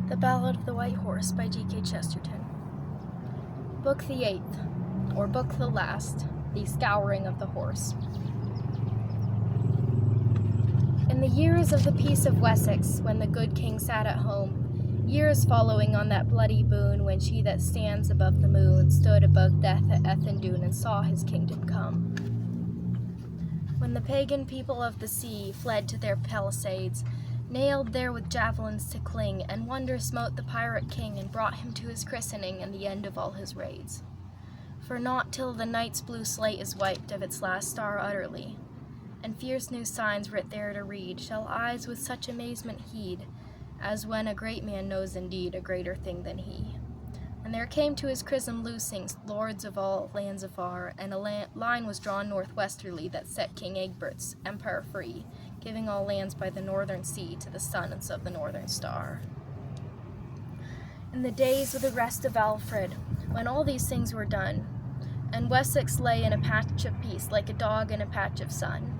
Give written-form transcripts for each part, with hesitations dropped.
The Ballad of the White Horse by G.K. Chesterton. Book the 8th, or Book the Last, The Scouring of the Horse. In the years of the peace of Wessex, when the good king sat at home, years following on that bloody boon, when she that stands above the moon stood above death at Ethandune and saw his kingdom come. When the pagan people of the sea fled to their palisades, nailed there with javelins to cling, and wonder smote the pirate king and brought him to his christening and the end of all his raids. For not till the night's blue slate is wiped of its last star utterly, and fierce new signs writ there to read, shall eyes with such amazement heed, as when a great man knows indeed a greater thing than he. And there came to his chrism loosings, lords of all lands afar, and a line was drawn northwesterly that set King Egbert's empire free, giving all lands by the northern sea to the sons of the northern star. In the days of the rest of Alfred, when all these things were done, and Wessex lay in a patch of peace like a dog in a patch of sun,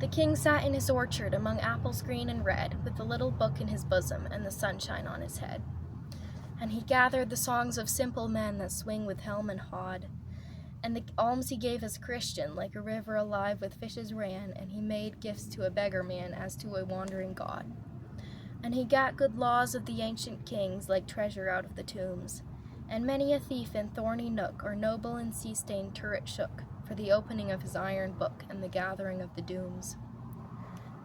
the king sat in his orchard among apples green and red, with the little book in his bosom and the sunshine on his head. And he gathered the songs of simple men that swing with helm and hod, and the alms he gave as Christian, like a river alive with fishes ran, and he made gifts to a beggar man as to a wandering god. And he gat good laws of the ancient kings, like treasure out of the tombs, and many a thief in thorny nook or noble in sea-stained turret shook, for the opening of his iron book and the gathering of the dooms.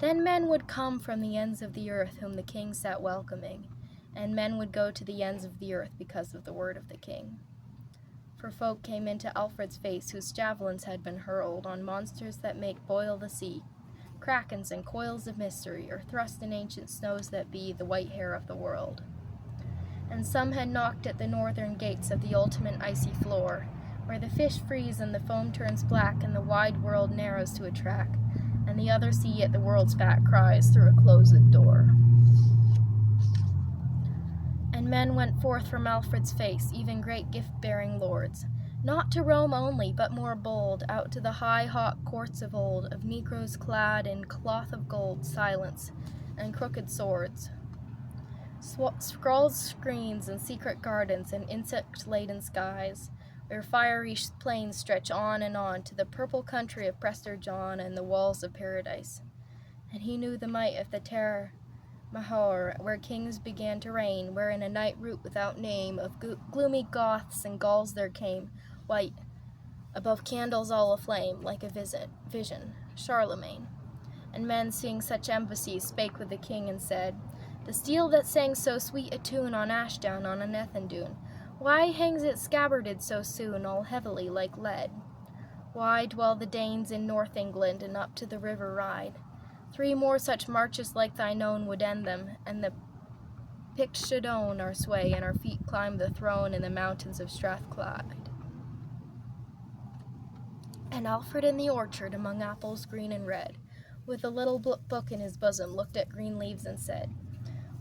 Then men would come from the ends of the earth whom the king sat welcoming, and men would go to the ends of the earth because of the word of the king. For folk came into Alfred's face whose javelins had been hurled on monsters that make boil the sea, krakens and coils of mystery, or thrust in ancient snows that be the white hair of the world. And some had knocked at the northern gates of the ultimate icy floor, where the fish freeze and the foam turns black and the wide world narrows to a track, and the other sea at the world's back cries through a closed door. And men went forth from Alfred's face, even great gift-bearing lords, not to Rome only, but more bold, out to the high, hot courts of old, of negroes clad in cloth of gold, silence, and crooked swords, scrawled screens and secret gardens and insect-laden skies, where fiery plains stretch on and on to the purple country of Prester John and the walls of paradise. And he knew the might of the terror Mahor, where kings began to reign, where in a night route without name of gloomy Goths and Gauls there came, white, above candles all aflame, like a vision, Charlemagne. And men seeing such embassies spake with the king and said, the steel that sang so sweet a tune on Ashdown on an Ethandune, why hangs it scabbarded so soon, all heavily like lead? Why dwell the Danes in North England and up to the river ride? 3 more such marches like thine own would end them, and the Picts should own our sway, and our feet climb the throne in the mountains of Strathclyde. And Alfred in the orchard among apples green and red, with a little book in his bosom, looked at green leaves and said,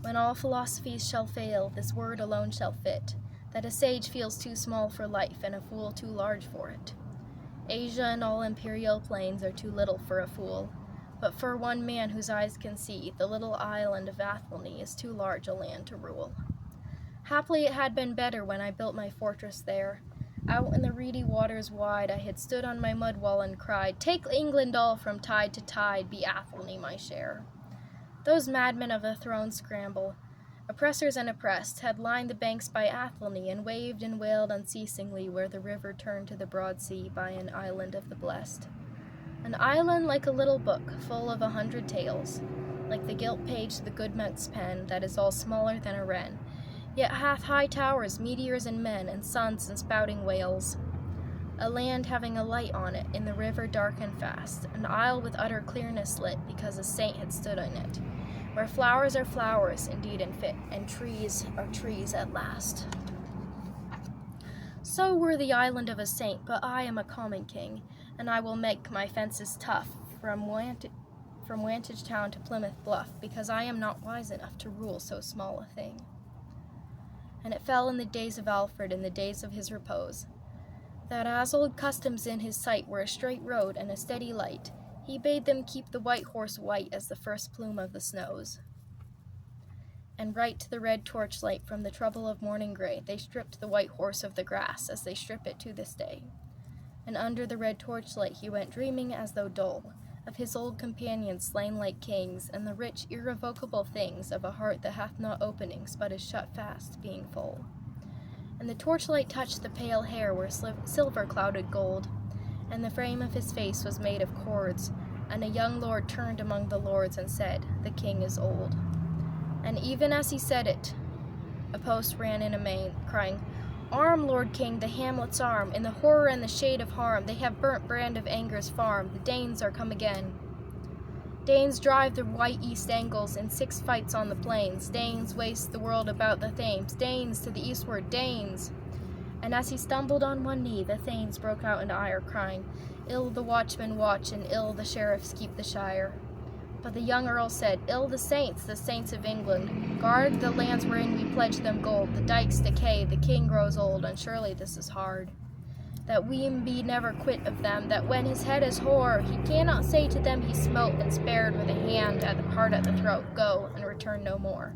when all philosophies shall fail, this word alone shall fit, that a sage feels too small for life and a fool too large for it. Asia and all imperial plains are too little for a fool, but for one man whose eyes can see, the little island of Athelney is too large a land to rule. Haply it had been better when I built my fortress there. Out in the reedy waters wide I had stood on my mud wall and cried, take England all from tide to tide, be Athelney my share. Those madmen of the throne scramble, oppressors and oppressed, had lined the banks by Athelney and waved and wailed unceasingly where the river turned to the broad sea by an island of the blessed. An island like a little book, full of 100 tales, like the gilt page the good monk's pen, that is all smaller than a wren, yet hath high towers, meteors and men, and suns and spouting whales. A land having a light on it, in the river dark and fast, an isle with utter clearness lit, because a saint had stood in it, where flowers are flowers, indeed and fit, and trees are trees at last. So were the island of a saint, but I am a common king, and I will make my fences tough from Wantage Town to Plymouth Bluff, because I am not wise enough to rule so small a thing. And it fell in the days of Alfred, in the days of his repose, that as old customs in his sight were a straight road and a steady light, he bade them keep the white horse white as the first plume of the snows. And right to the red torchlight from the trouble of morning gray, they stripped the white horse of the grass, as they strip it to this day. And under the red torchlight he went dreaming as though dull, of his old companions slain like kings, and the rich, irrevocable things of a heart that hath not openings, but is shut fast, being full. And the torchlight touched the pale hair where silver clouded gold, and the frame of his face was made of cords, and a young lord turned among the lords and said, "The king is old." And even as he said it, a post ran in amain, crying, "Arm, Lord King, the hamlet's arm, in the horror and the shade of harm, they have burnt Brand of Anger's farm, the Danes are come again. Danes drive the white east angles in 6 fights on the plains, Danes waste the world about the Thames, Danes to the eastward, Danes!" And as he stumbled on one knee, the thanes broke out in ire, crying, "Ill the watchmen watch, and ill the sheriffs keep the shire." But the young earl said, "Ill the saints of England, guard the lands wherein we pledge them gold, the dykes decay, the king grows old, and surely this is hard. That we be never quit of them, that when his head is hoar, he cannot say to them he smote and spared with a hand at the heart at the throat, go, and return no more."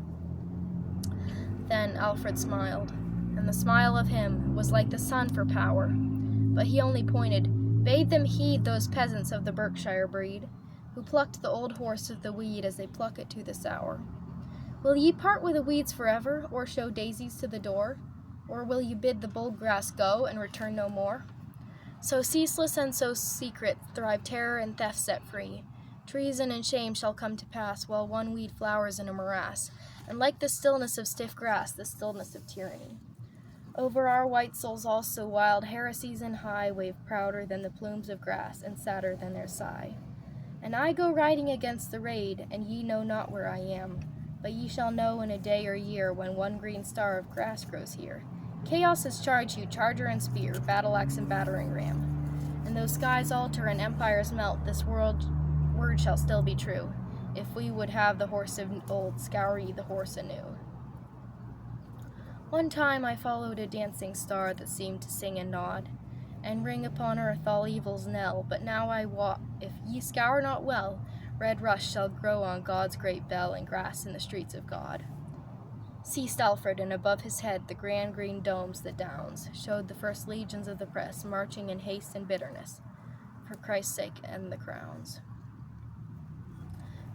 Then Alfred smiled, and the smile of him was like the sun for power, but he only pointed, "Bade them heed those peasants of the Berkshire breed, who plucked the old horse of the weed as they pluck it to the sour. Will ye part with the weeds forever, or show daisies to the door? Or will you bid the bold grass go, and return no more? So ceaseless and so secret thrive terror and theft set free. Treason and shame shall come to pass, while one weed flowers in a morass, and like the stillness of stiff grass, the stillness of tyranny. Over our white souls also wild heresies and high wave prouder than the plumes of grass, and sadder than their sigh. And I go riding against the raid, and ye know not where I am, but ye shall know in a day or year, when one green star of grass grows here. Chaos has charged you, charger and spear, battle-axe and battering ram. And though skies alter and empires melt, this word shall still be true. If we would have the horse of old, scour ye the horse anew. One time I followed a dancing star that seemed to sing and nod, and ring upon earth all evil's knell, but now I wot, if ye scour not well, red rust shall grow on God's great bell, and grass in the streets of God. Ceased Alfred, and above his head the grand green domes, the downs, showed the first legions of the press, marching in haste and bitterness, for Christ's sake and the crowns.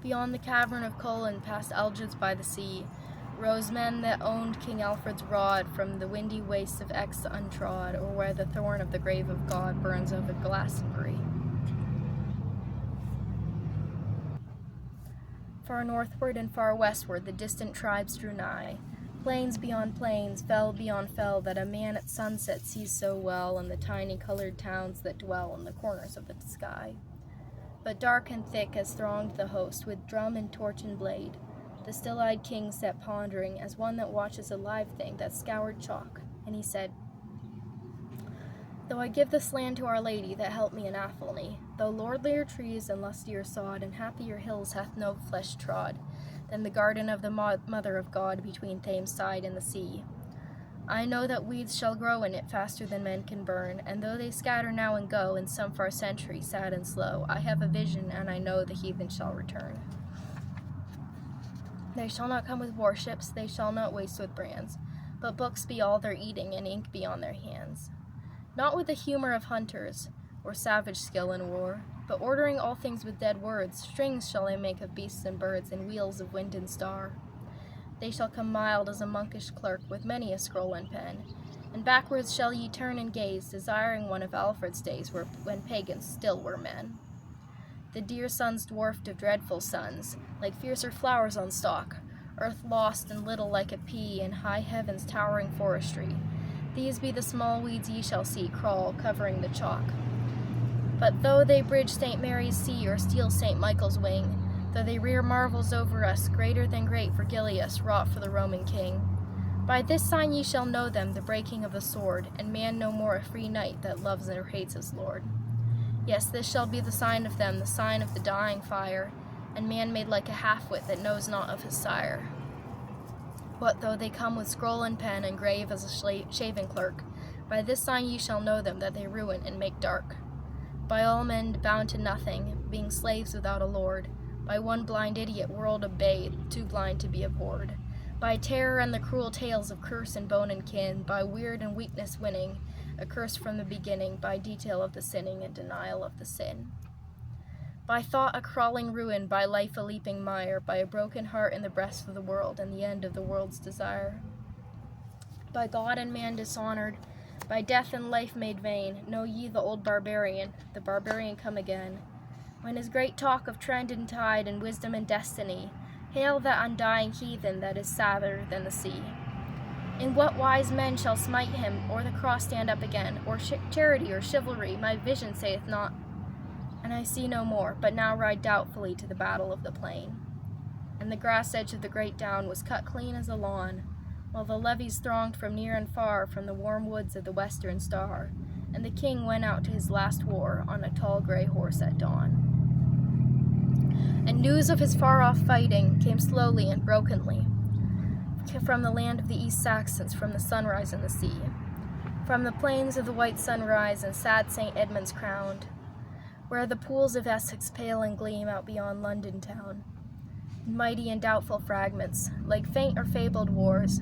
Beyond the cavern of Cullen, past Algids by the sea, rose men that owned King Alfred's rod, from the windy wastes of Exe untrod, or where the thorn of the grave of God burns over Glastonbury. Far northward and far westward the distant tribes drew nigh, plains beyond plains, fell beyond fell, that a man at sunset sees so well, and the tiny colored towns that dwell in the corners of the sky. But dark and thick as thronged the host, with drum and torch and blade, the still-eyed king sat pondering, as one that watches a live thing that scoured chalk, and he said, "Though I give this land to Our Lady that helped me in Athelney, though lordlier trees and lustier sod and happier hills hath no flesh trod than the garden of the Mother of God between Thames side and the sea, I know that weeds shall grow in it faster than men can burn, and though they scatter now and go in some far century, sad and slow, I have a vision, and I know the heathen shall return. They shall not come with warships, they shall not waste with brands, but books be all their eating, and ink be on their hands. Not with the humor of hunters, or savage skill in war, but ordering all things with dead words, strings shall they make of beasts and birds, and wheels of wind and star. They shall come mild as a monkish clerk, with many a scroll and pen, and backwards shall ye turn and gaze, desiring one of Alfred's days, when pagans still were men. The dear sons dwarfed of dreadful sons, like fiercer flowers on stalk, earth lost and little like a pea, in high heaven's towering forestry. These be the small weeds ye shall see crawl, covering the chalk. But though they bridge St. Mary's sea, or steal St. Michael's wing, though they rear marvels over us, greater than great Virgilius, wrought for the Roman king, by this sign ye shall know them, the breaking of the sword, and man no more a free knight that loves or hates his lord. Yes, this shall be the sign of them, the sign of the dying fire, and man made like a half-wit that knows not of his sire. What though they come with scroll and pen, and grave as a shaven clerk, by this sign ye shall know them, that they ruin and make dark. By all men bound to nothing, being slaves without a lord, by one blind idiot world obeyed, too blind to be abhorred, by terror and the cruel tales of curse and bone and kin, by weird and weakness winning, a curse from the beginning, by detail of the sinning and denial of the sin. By thought a crawling ruin, by life a leaping mire, by a broken heart in the breast of the world, and the end of the world's desire. By God and man dishonored, by death and life made vain, know ye the old barbarian come again. When his great talk of trend and tide and wisdom and destiny, hail that undying heathen that is sadder than the sea. In what wise men shall smite him, or the cross stand up again, or charity or chivalry, my vision saith not. And I see no more, but now ride doubtfully to the battle of the plain. And the grass edge of the great down was cut clean as a lawn, while the levies thronged from near and far from the warm woods of the western star, and the king went out to his last war on a tall gray horse at dawn. And news of his far-off fighting came slowly and brokenly, from the land of the East Saxons, from the sunrise and the sea, from the plains of the white sunrise and sad St. Edmund's crowned, where the pools of Essex pale and gleam out beyond London town. Mighty and doubtful fragments, like faint or fabled wars,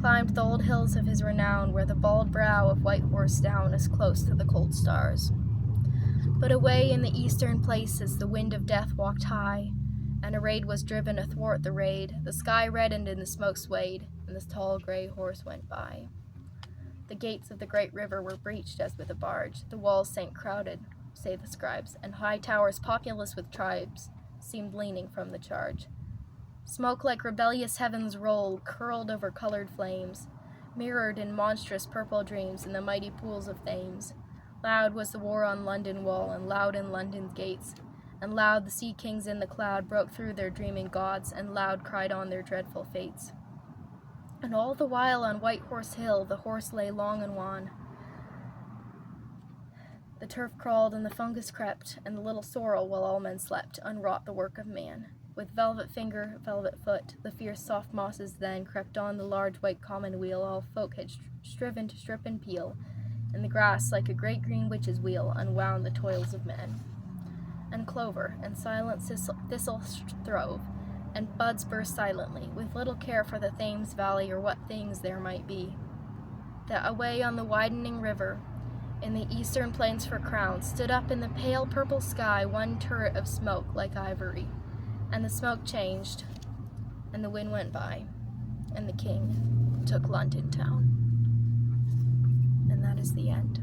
climbed the old hills of his renown, where the bald brow of White Horse Down is close to the cold stars. But away in the eastern places the wind of death walked high, and a raid was driven athwart the raid. The sky reddened and the smoke swayed, and the tall gray horse went by. The gates of the great river were breached as with a barge, the walls sank crowded, say the scribes, and high towers populous with tribes seemed leaning from the charge. Smoke like rebellious heavens rolled, curled over colored flames, mirrored in monstrous purple dreams in the mighty pools of Thames. Loud was the war on London wall, and loud in London's gates, and loud the sea kings in the cloud broke through their dreaming gods, and loud cried on their dreadful fates. And all the while on White Horse Hill the horse lay long and wan. The turf crawled and the fungus crept, and the little sorrel, while all men slept, unwrought the work of man. With velvet finger, velvet foot, the fierce soft mosses then crept on the large white commonweal all folk had striven to strip and peel, and the grass, like a great green witch's wheel, unwound the toils of men. And clover and silent thistle throve, and buds burst silently, with little care for the Thames valley or what things there might be. That away on the widening river, in the eastern plains for crown, stood up in the pale purple sky one turret of smoke like ivory, and the smoke changed, and the wind went by, and the king took London town. And that is the end.